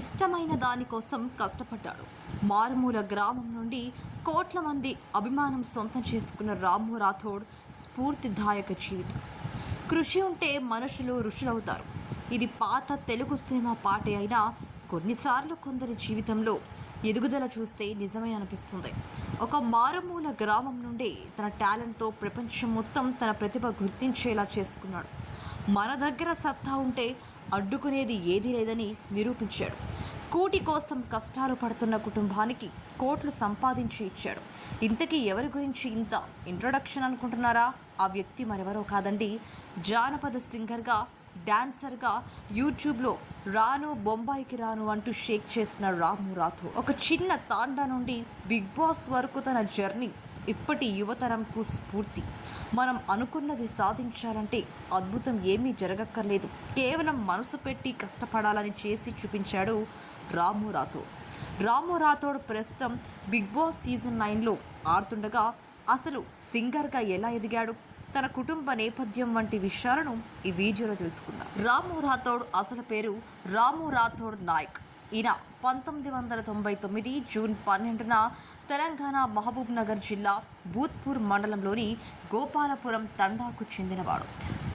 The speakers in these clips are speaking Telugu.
ఇష్టమైన దానికోసం కష్టపడ్డాడు. మారుమూల గ్రామం నుండి కోట్ల మంది అభిమానం సొంతం చేసుకున్న రాము రాథోడ్ స్ఫూర్తిదాయక జీవితం. కృషి ఉంటే మనుషులు ఋషులవుతారు. ఇది పాత తెలుగు సినిమా పాటే అయినా కొన్నిసార్లు కొందరి జీవితంలో ఎదుగుదల చూస్తే నిజమే అనిపిస్తుంది. ఒక మారుమూల గ్రామం నుండి తన టాలెంట్తో ప్రపంచం మొత్తం తన ప్రతిభ గుర్తించేలా చేసుకున్నాడు. మన దగ్గర సత్తా ఉంటే అడ్డుకునేది ఏదీ లేదని నిరూపించాడు. కూటి కోసం కష్టాలు పడుతున్న కుటుంబానికి కోట్లు సంపాదించి ఇచ్చాడు. ఇంతకీ ఎవరి గురించి ఇంత ఇంట్రొడక్షన్ అనుకుంటున్నారా? ఆ వ్యక్తి మరెవరో కాదండి, జానపద సింగర్గా, డాన్సర్గా యూట్యూబ్లో రాను బొంబాయికి రాను అంటూ షేక్ చేసిన రాము రాథోడ్. ఒక చిన్న తాండా నుండి బిగ్ బాస్ వరకు తన జర్నీ ఇప్పటి యువతరంకు స్ఫూర్తి. మనం అనుకున్నది సాధించాలంటే అద్భుతం ఏమీ జరగక్కర్లేదు, కేవలం మనసు పెట్టి కష్టపడాలని చేసి చూపించాడు రాము రాథోడ్. రాము రాథోడ్ ప్రస్తుతం బిగ్ బాస్ సీజన్ 9లో ఆడుతుండగా అసలు సింగర్గా ఎలా ఎదిగాడు, తన కుటుంబ నేపథ్యం వంటి విషయాలను ఈ వీడియోలో తెలుసుకుందాం. రాము రాథోడ్ అసలు పేరు రాము రాథోడ్ నాయక్. ఈయన 1999 జూన్ 12న తెలంగాణ మహబూబ్ నగర్ జిల్లా భూత్పూర్ మండలంలోని గోపాలపురం తండాకు చెందినవాడు.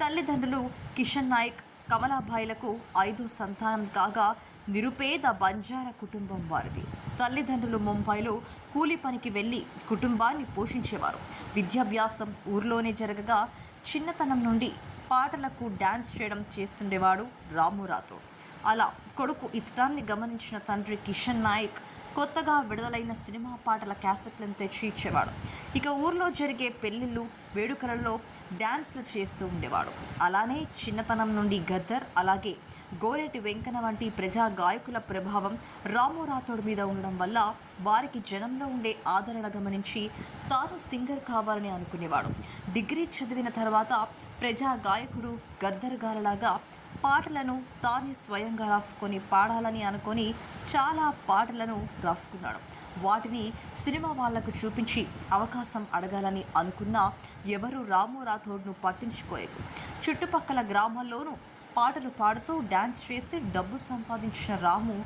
తల్లిదండ్రులు కిషన్ నాయక్, కమలాబాయిలకు 5వ సంతానం కాగా నిరుపేద బంజారా కుటుంబం వారిది. తల్లిదండ్రులు ముంబైలో కూలి పనికి వెళ్ళి కుటుంబాన్ని పోషించేవారు. విద్యాభ్యాసం ఊర్లోనే జరగగా చిన్నతనం నుండి పాటలకు డాన్స్ చేయడం చేస్తుండేవాడు రాము రాథోడ్. అలా కొడుకు ఇష్టాన్ని గమనించిన తండ్రి కిషన్ నాయక్ కొత్తగా విడుదలైన సినిమా పాటల క్యాసెట్లను తెచ్చి ఇచ్చేవాడు. ఇక ఊర్లో జరిగే పెళ్లిళ్ళు, వేడుకలలో డ్యాన్స్లు చేస్తూ ఉండేవాడు. అలానే చిన్నతనం నుండి గద్దర్, అలాగే గోరెటి వెంకన్న వంటి ప్రజా గాయకుల ప్రభావం రాము రాథోడ్ మీద ఉండడం వల్ల వారికి జనంలో ఉండే ఆదరణ గమనించి తాను సింగర్ కావాలని అనుకునేవాడు. డిగ్రీ చదివిన తర్వాత ప్రజా గాయకుడు గద్దర్ గారిలాగా పాటలను తానే స్వయంగా రాసుకొని పాడాలని అనుకొని చాలా పాటలను రాసుకున్నాడు. వాటిని సినిమా వాళ్లకు చూపించి అవకాశం అడగాలని అనుకున్నా ఎవరూ రాము రాథోడ్ను పట్టించుకోలేదు. చుట్టుపక్కల గ్రామాల్లోనూ పాటలు పాడుతూ డ్యాన్స్ చేసి డబ్బు సంపాదించిన రాము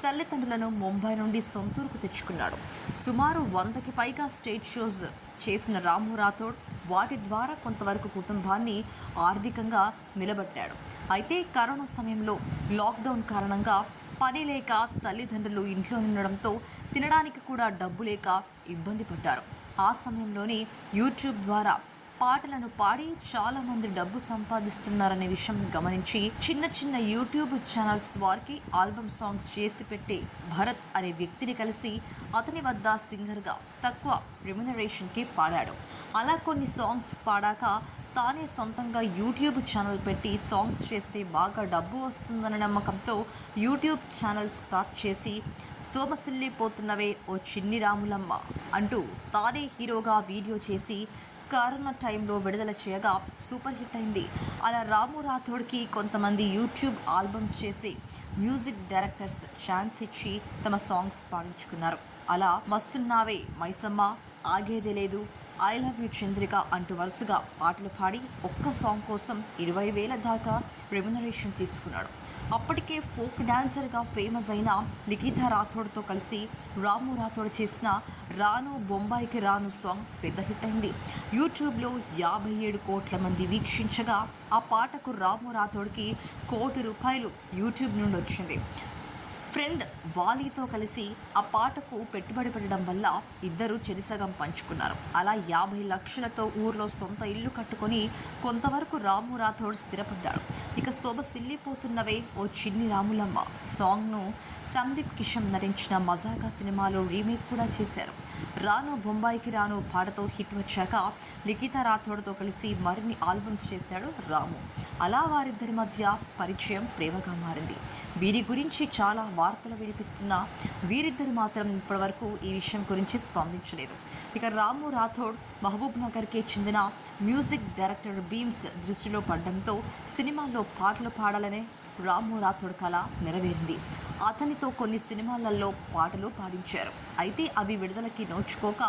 తల్లిదండ్రులను ముంబై నుండి సొంతూరుకు తెచ్చుకున్నాడు. సుమారు 100కి పైగా స్టేజ్ షోస్ చేసిన రాము రాథోడ్ వాటి ద్వారా కొంతవరకు కుటుంబాన్ని ఆర్థికంగా నిలబెట్టాడు. అయితే కరోనా సమయంలో లాక్డౌన్ కారణంగా పని లేక తల్లిదండ్రులు ఇంట్లో ఉండడంతో తినడానికి కూడా డబ్బు లేక ఇబ్బంది పడ్డారు. ఆ సమయంలోనే యూట్యూబ్ ద్వారా పాటలను పాడి చాలామంది డబ్బు సంపాదిస్తున్నారనే విషయం గమనించి చిన్న చిన్న యూట్యూబ్ ఛానల్స్ వారికి ఆల్బమ్ సాంగ్స్ చేసి పెట్టి భరత్ అనే వ్యక్తిని కలిసి అతని వద్ద సింగర్గా తక్కువ రెమ్యునరేషన్కి పాడాడు. అలా కొన్ని సాంగ్స్ పాడాక తానే సొంతంగా యూట్యూబ్ ఛానల్ పెట్టి సాంగ్స్ చేస్తే బాగా డబ్బు వస్తుందన్న నమ్మకంతో యూట్యూబ్ ఛానల్ స్టార్ట్ చేసి సోమసిల్లిపోతున్నవే ఓ చిన్ని రాములమ్మ అంటూ తానే హీరోగా వీడియో చేసి కరోనా టైంలో విడుదల చేయగా సూపర్ హిట్ అయింది. అలా రాము రాథోడ్కి కొంతమంది యూట్యూబ్ ఆల్బమ్స్ చేసి మ్యూజిక్ డైరెక్టర్స్ ఛాన్స్ ఇచ్చి తమ సాంగ్స్ పాడించుకున్నారు. అలా మస్తున్నావే మైసమ్మ, ఆగేదే లేదు, ఐ లవ్ యూ చంద్రిక అంటూ వరుసగా పాటలు పాడి ఒక్క సాంగ్ కోసం 20,000 దాకా రెమ్యునరేషన్ తీసుకున్నాడు. అప్పటికే ఫోక్ డాన్సర్గా ఫేమస్ అయిన లిఖితా రాథోడ్తో కలిసి రాము రాథోడ్ చేసిన రాను బొంబాయికి రాను సాంగ్ పెద్ద హిట్ అయింది. యూట్యూబ్లో 57 కోట్ల మంది వీక్షించగా ఆ పాటకు రాము రాథోడ్కి ₹1,00,00,000 యూట్యూబ్ నుండి వచ్చింది. ఫ్రెండ్ వాలీతో కలిసి ఆ పాటకు పెట్టుబడి పెట్టడం వల్ల ఇద్దరు చెరిసగం పంచుకున్నారు. అలా 50 లక్షలతో ఊర్లో సొంత ఇల్లు కట్టుకొని కొంతవరకు రాము రాథోడ్ స్థిరపడ్డాడు. ఇక సొబసిల్లిపోతున్నవే ఓ చిన్ని రాములమ్మ సాంగ్ను సందీప్ కిషన్ నటించిన మజాకా సినిమాలో రీమేక్ కూడా చేశారు. రాను బొంబాయికి రాను పాటతో హిట్ వచ్చాక లిఖితా రాథోడ్తో కలిసి మరిన్ని ఆల్బమ్స్ చేశాడు రాము. అలా వారిద్దరి మధ్య పరిచయం ప్రేమగా మారింది. వీరి గురించి చాలా వార్తలు వినిపిస్తున్నా వీరిద్దరు మాత్రం ఇప్పటివరకు ఈ విషయం గురించి స్పందించలేదు. ఇక రాము రాథోడ్ మహబూబ్ నగర్కి చెందిన మ్యూజిక్ డైరెక్టర్ బీమ్స్ దృష్టిలో పడడంతో సినిమాల్లో పాటలు పాడాలనే రాము రాథోడ్ కళ నెరవేరింది. అతనితో కొన్ని సినిమాలలో పాటలు పాడించారు. అయితే అవి విడుదలకి నోచుకోక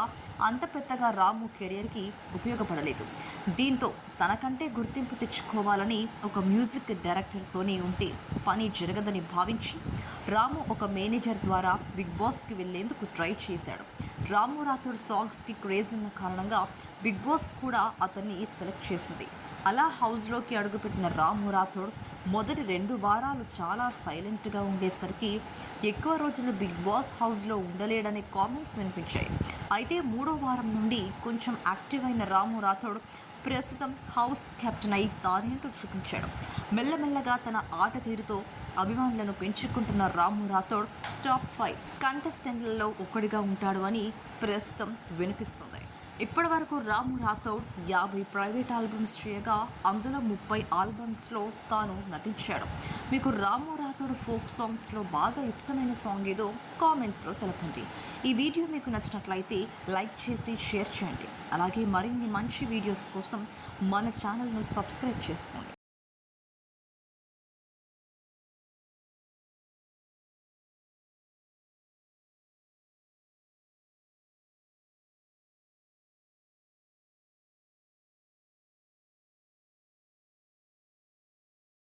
అంత పెద్దగా రాము కెరియర్కి ఉపయోగపడలేదు. దీంతో తనకంటే గుర్తింపు తెచ్చుకోవాలని ఒక మ్యూజిక్ డైరెక్టర్తోనే ఉంటే పని జరగదని భావించి రాము ఒక మేనేజర్ ద్వారా బిగ్ బాస్కి వెళ్లేందుకు ట్రై చేశాడు. రాము రాథోడ్ సాంగ్స్కి క్రేజ్ ఉన్న కారణంగా బిగ్ బాస్ కూడా అతన్ని సెలెక్ట్ చేసింది. అలా హౌస్లోకి అడుగుపెట్టిన రాము రాథోడ్ మొదటి 2 వారాలు చాలా సైలెంట్గా ఉండేసరికి ఎక్కువ రోజులు బిగ్ బాస్ హౌస్లో ఉండలేడనే కామెంట్స్ వినిపించాయి. అయితే 3వ వారం నుండి కొంచెం యాక్టివ్ అయిన రాము రాథోడ్ ప్రస్తుతం హౌస్ కెప్టెన్ అయి తానేంటో చూపించాడు. మెల్లమెల్లగా తన ఆట తీరుతో అభిమానులను పెంచుకుంటున్న రాము రాథోడ్ టాప్ 5 కంటెస్టెంట్లలో ఒకడిగా ఉంటాడు అని ప్రస్తుతం వినిపిస్తుంది. ఇప్పటి వరకు రాము రాథోడ్ 50 ప్రైవేట్ ఆల్బమ్స్ చేయగా అందులో 30 ఆల్బమ్స్లో తాను నటించాడు. మీకు రాము రాథోడ్ ఫోక్ సాంగ్స్లో బాగా ఇష్టమైన సాంగ్ ఏదో కామెంట్స్లో తెలపండి. ఈ వీడియో మీకు నచ్చినట్లయితే లైక్ చేసి షేర్ చేయండి. అలాగే మరిన్ని మంచి వీడియోస్ కోసం మన ఛానల్ను సబ్స్క్రైబ్ చేసుకోండి.